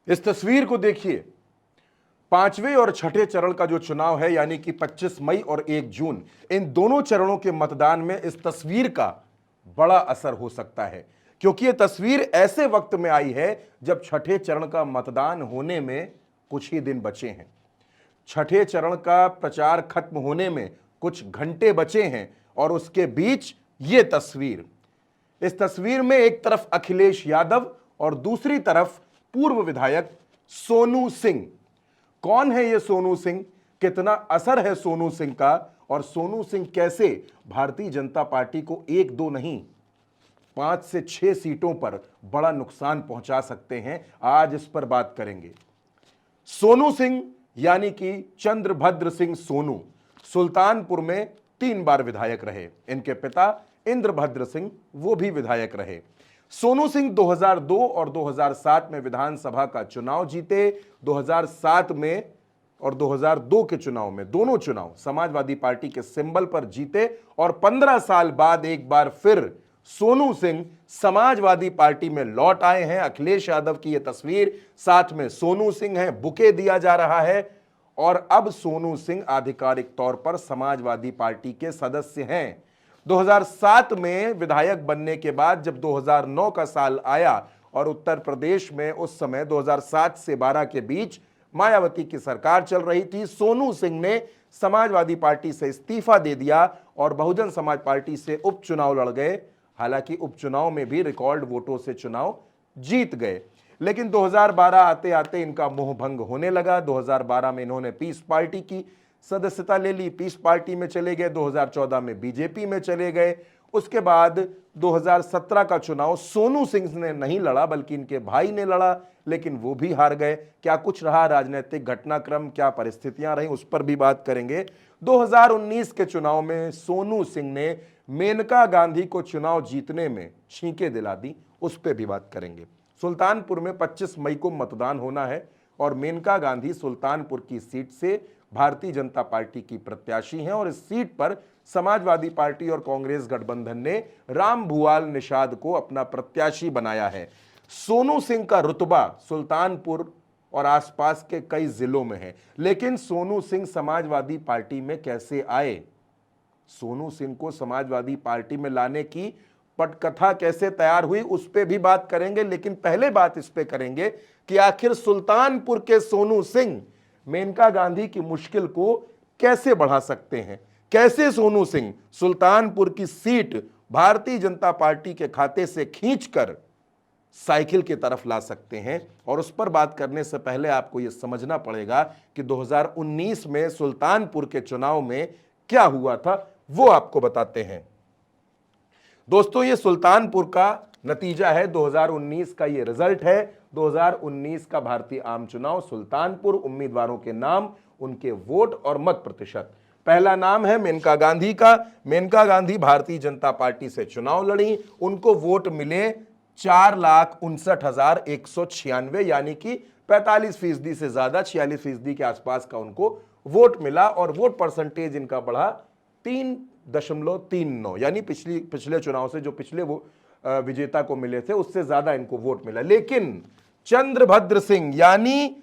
इस तस्वीर को देखिए। पांचवें और छठे चरण का जो चुनाव है, यानी कि 25 मई और 1 जून, इन दोनों चरणों के मतदान में इस तस्वीर का बड़ा असर हो सकता है, क्योंकि यह तस्वीर ऐसे वक्त में आई है जब छठे चरण का मतदान होने में कुछ ही दिन बचे हैं। छठे चरण का प्रचार खत्म होने में कुछ घंटे बचे हैं और उसके बीच ये तस्वीर। इस तस्वीर में एक तरफ अखिलेश यादव और दूसरी तरफ पूर्व विधायक सोनू सिंह। कौन है ये सोनू सिंह, कितना असर है सोनू सिंह का, और सोनू सिंह कैसे भारतीय जनता पार्टी को 1-2 नहीं 5 से 6 सीटों पर बड़ा नुकसान पहुंचा सकते हैं, आज इस पर बात करेंगे। सोनू सिंह यानी कि चंद्रभद्र सिंह सोनू सुल्तानपुर में 3 बार विधायक रहे। इनके पिता इंद्रभद्र सिंह वो भी विधायक रहे। सोनू सिंह 2002 और 2007 में विधानसभा का चुनाव जीते। 2007 में और 2002 के चुनाव में, दोनों चुनाव समाजवादी पार्टी के सिंबल पर जीते और 15 साल बाद एक बार फिर सोनू सिंह समाजवादी पार्टी में लौट आए हैं। अखिलेश यादव की यह तस्वीर, साथ में सोनू सिंह है, बुके दिया जा रहा है और अब सोनू सिंह आधिकारिक तौर पर समाजवादी पार्टी के सदस्य हैं। 2007 में विधायक बनने के बाद जब 2009 का साल आया और उत्तर प्रदेश में उस समय 2007 से 12 के बीच मायावती की सरकार चल रही थी, सोनू सिंह ने समाजवादी पार्टी से इस्तीफा दे दिया और बहुजन समाज पार्टी से उपचुनाव लड़ गए। हालांकि उपचुनाव में भी रिकॉर्ड वोटों से चुनाव जीत गए, लेकिन 2012 आते आते इनका मोह भंग होने लगा। 2012 में इन्होंने पीस पार्टी की सदस्यता ले ली, पीस पार्टी में चले गए। 2014 में बीजेपी में चले गए। उसके बाद 2017 का चुनाव सोनू सिंह ने नहीं लड़ा बल्कि इनके भाई ने लड़ा, लेकिन वो भी हार गए। क्या कुछ रहा राजनीतिक घटनाक्रम, क्या परिस्थितियां रही, उस पर भी बात करेंगे। 2019 के चुनाव में सोनू सिंह ने मेनका गांधी को चुनाव जीतने में छींके दिला दी, उस पर भी बात करेंगे। सुल्तानपुर में 25 मई को मतदान होना है और मेनका गांधी सुल्तानपुर की सीट से भारतीय जनता पार्टी की प्रत्याशी हैं और इस सीट पर समाजवादी पार्टी और कांग्रेस गठबंधन ने राम भुआल निषाद को अपना प्रत्याशी बनाया है। सोनू सिंह का रुतबा सुल्तानपुर और आसपास के कई जिलों में है, लेकिन सोनू सिंह समाजवादी पार्टी में कैसे आए, सोनू सिंह को समाजवादी पार्टी में लाने की पटकथा कैसे तैयार हुई, उस पे भी बात करेंगे। लेकिन पहले बात इस पे करेंगे कि आखिर सुल्तानपुर के सोनू सिंह मेनका गांधी की मुश्किल को कैसे बढ़ा सकते हैं, कैसे सोनू सिंह सुल्तानपुर की सीट भारतीय जनता पार्टी के खाते से खींचकर साइकिल की तरफ ला सकते हैं। और उस पर बात करने से पहले आपको यह समझना पड़ेगा कि 2019 में सुल्तानपुर के चुनाव में क्या हुआ था, वो आपको बताते हैं। दोस्तों, ये सुल्तानपुर का नतीजा है, 2019 का ये रिजल्ट है। 2019 का भारतीय आम चुनाव, सुल्तानपुर, उम्मीदवारों के नाम, उनके वोट और मत प्रतिशत। पहला नाम है मेनका गांधी का। मेनका गांधी भारतीय जनता पार्टी से चुनाव लड़ी, उनको वोट मिले 4,59,196, यानी कि 45% से ज्यादा, 46% के आसपास का उनको वोट मिला और वोट परसेंटेज इनका बढ़ा 3.39, यानी पिछले चुनाव से जो पिछले वो विजेता को मिले थे उससे ज्यादा इनको वोट मिला। लेकिन चंद्रभद्र सिंह यानी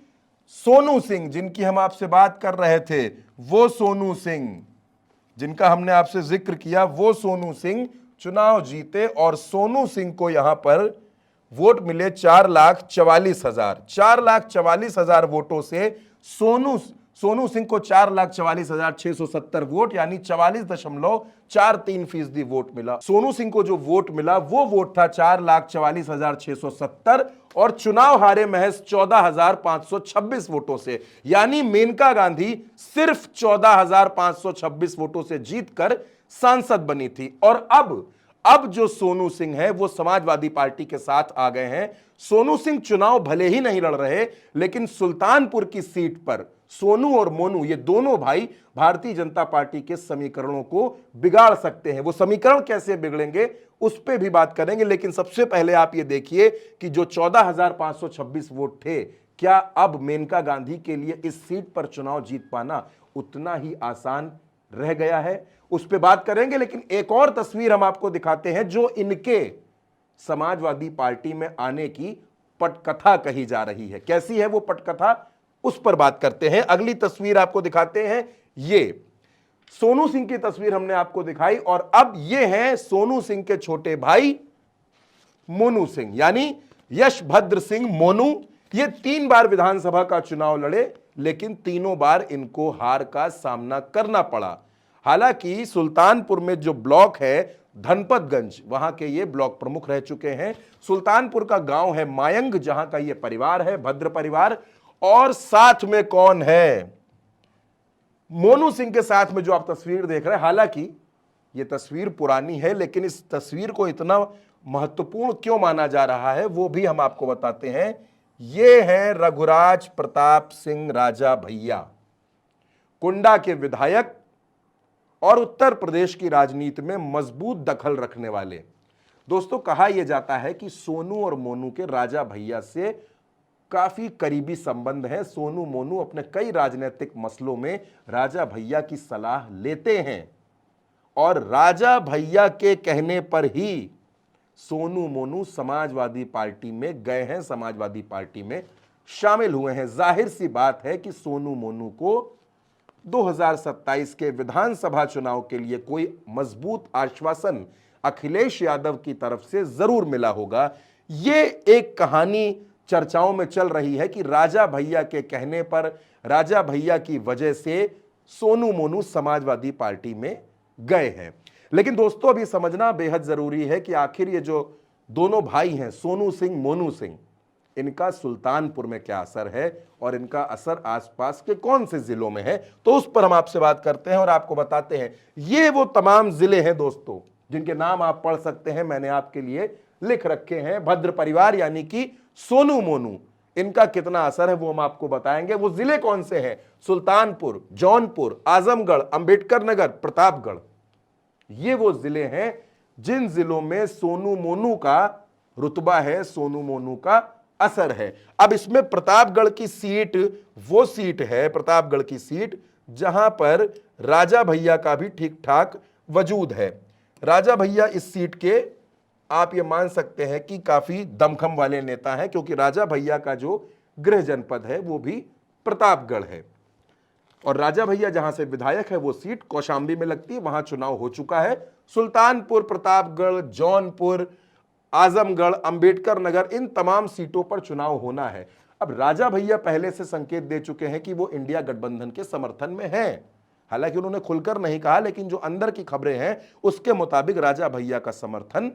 सोनू सिंह, जिनकी हम आपसे बात कर रहे थे, वो सोनू सिंह जिनका हमने आपसे जिक्र किया, वो सोनू सिंह चुनाव जीते और सोनू सिंह को यहां पर वोट मिले 4,44,000। 4,44,000 वोटों से सोनू सिंह को 4,44,670 वोट, यानी 44.43% वोट मिला। सोनू सिंह को जो वोट मिला वो वोट था 4,44,670 और चुनाव हारे महज 14,526 वोटों से, यानी मेनका गांधी सिर्फ 14,526 वोटों से जीतकर सांसद बनी थी। और अब जो सोनू सिंह है वो समाजवादी पार्टी के साथ आ गए हैं। सोनू सिंह चुनाव भले ही नहीं लड़ रहे, लेकिन सुल्तानपुर की सीट पर सोनू और मोनू, ये दोनों भाई भारतीय जनता पार्टी के समीकरणों को बिगाड़ सकते हैं। वो समीकरण कैसे बिगड़ेंगे उस पे भी बात करेंगे, लेकिन सबसे पहले आप ये देखिए कि जो 14,526 वोट थे, क्या अब मेनका गांधी के लिए इस सीट पर चुनाव जीत पाना उतना ही आसान रह गया है, उस पे बात करेंगे। लेकिन एक और तस्वीर हम आपको दिखाते हैं जो इनके समाजवादी पार्टी में आने की पटकथा कही जा रही है। कैसी है वो पटकथा, उस पर बात करते हैं। अगली तस्वीर आपको दिखाते हैं। ये सोनू सिंह की तस्वीर हमने आपको दिखाई और अब ये हैं सोनू सिंह के छोटे भाई मोनू सिंह, यानी यशभद्र सिंह मोनू। ये 3 बार विधानसभा का चुनाव लड़े, लेकिन तीनों बार इनको हार का सामना करना पड़ा। हालांकि सुल्तानपुर में जो ब्लॉक है धनपतगंज, वहां के ये ब्लॉक प्रमुख रह चुके हैं। सुल्तानपुर का गांव है मायंग, जहां का ये परिवार है भद्र परिवार। और साथ में कौन है, मोनू सिंह के साथ में जो आप तस्वीर देख रहे हैं। हालांकि ये तस्वीर पुरानी है, लेकिन इस तस्वीर को इतना महत्वपूर्ण क्यों माना जा रहा है वो भी हम आपको बताते हैं। ये हैं रघुराज प्रताप सिंह राजा भैया, कुंडा के विधायक और उत्तर प्रदेश की राजनीति में मजबूत दखल रखने वाले। दोस्तों, कहा यह जाता है कि सोनू और मोनू के राजा भैया से काफी करीबी संबंध है। सोनू मोनू अपने कई राजनीतिक मसलों में राजा भैया की सलाह लेते हैं और राजा भैया के कहने पर ही सोनू मोनू समाजवादी पार्टी में गए हैं, समाजवादी पार्टी में शामिल हुए हैं। जाहिर सी बात है कि सोनू मोनू को 2027 के विधानसभा चुनाव के लिए कोई मजबूत आश्वासन अखिलेश यादव की तरफ से जरूर मिला होगा। ये एक कहानी चर्चाओं में चल रही है कि राजा भैया के कहने पर, राजा भैया की वजह से सोनू मोनू समाजवादी पार्टी में गए हैं। लेकिन दोस्तों, अभी समझना बेहद जरूरी है कि आखिर ये जो दोनों भाई हैं सोनू सिंह मोनू सिंह, इनका सुल्तानपुर में क्या असर है और इनका असर आसपास के कौन से जिलों में है, तो उस पर हम आपसे बात करते हैं और आपको बताते हैं। ये वो तमाम जिले हैं दोस्तों जिनके नाम आप पढ़ सकते हैं, मैंने आपके लिए लिख रखे हैं। भद्र परिवार यानी कि सोनू मोनू, इनका कितना असर है वो हम आपको बताएंगे। वो जिले कौन से हैं, सुल्तानपुर, जौनपुर, आजमगढ़, अंबेडकर नगर, प्रतापगढ़। ये वो जिले हैं जिन जिलों में सोनू मोनू का रुतबा है, सोनू मोनू का असर है। अब इसमें प्रतापगढ़ की सीट वो सीट है, प्रतापगढ़ की सीट जहां पर राजा भैया का भी ठीक ठाक वजूद है। राजा भैया इस सीट के आप ये मान सकते हैं कि काफी दमखम वाले नेता हैं, क्योंकि राजा भैया का जो गृह जनपद है वो भी प्रतापगढ़ है और राजा भैया जहां से विधायक है वो सीट कौशाम्बी में लगती है, वहां चुनाव हो चुका है। सुल्तानपुर, प्रतापगढ़, जौनपुर, आजमगढ़, अंबेडकर नगर, इन तमाम सीटों पर चुनाव होना है। अब राजा भैया पहले से संकेत दे चुके हैं कि वो इंडिया गठबंधन के समर्थन में हैं। हालांकि उन्होंने खुलकर नहीं कहा, लेकिन जो अंदर की खबरें हैं उसके मुताबिक राजा भैया का समर्थन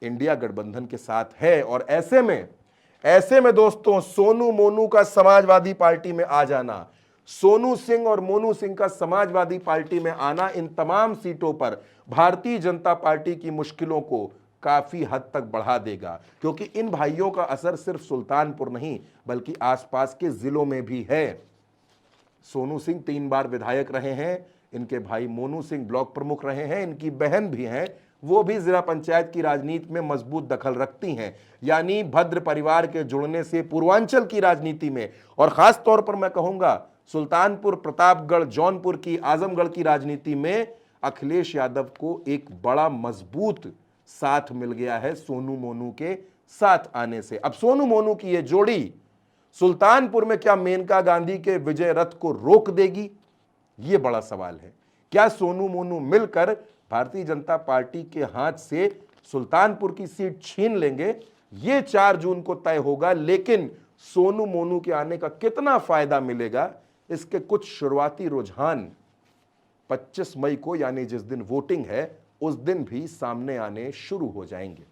इंडिया गठबंधन के साथ है। और ऐसे में दोस्तों, सोनू मोनू का समाजवादी पार्टी में आ जाना, सोनू सिंह और मोनू सिंह का समाजवादी पार्टी में आना, इन तमाम सीटों पर भारतीय जनता पार्टी की मुश्किलों को काफी हद तक बढ़ा देगा, क्योंकि इन भाइयों का असर सिर्फ सुल्तानपुर नहीं बल्कि आसपास के जिलों में भी है। सोनू सिंह 3 बार विधायक रहे हैं, इनके भाई मोनू सिंह ब्लॉक प्रमुख रहे हैं, इनकी बहन भी हैं, वो भी जिला पंचायत की राजनीति में मजबूत दखल रखती हैं। यानी भद्र परिवार के जुड़ने से पूर्वांचल की राजनीति में, और खास तौर पर मैं कहूंगा सुल्तानपुर, प्रतापगढ़, जौनपुर की, आजमगढ़ की राजनीति में अखिलेश यादव को एक बड़ा मजबूत साथ मिल गया है सोनू मोनू के साथ आने से। अब सोनू मोनू की यह जोड़ी सुल्तानपुर में क्या मेनका गांधी के विजय रथ को रोक देगी, यह बड़ा सवाल है। क्या सोनू मोनू मिलकर भारतीय जनता पार्टी के हाथ से सुल्तानपुर की सीट छीन लेंगे, यह 4 जून को तय होगा। लेकिन सोनू मोनू के आने का कितना फायदा मिलेगा, इसके कुछ शुरुआती रुझान 25 मई को, यानी जिस दिन वोटिंग है, उस दिन भी सामने आने शुरू हो जाएंगे।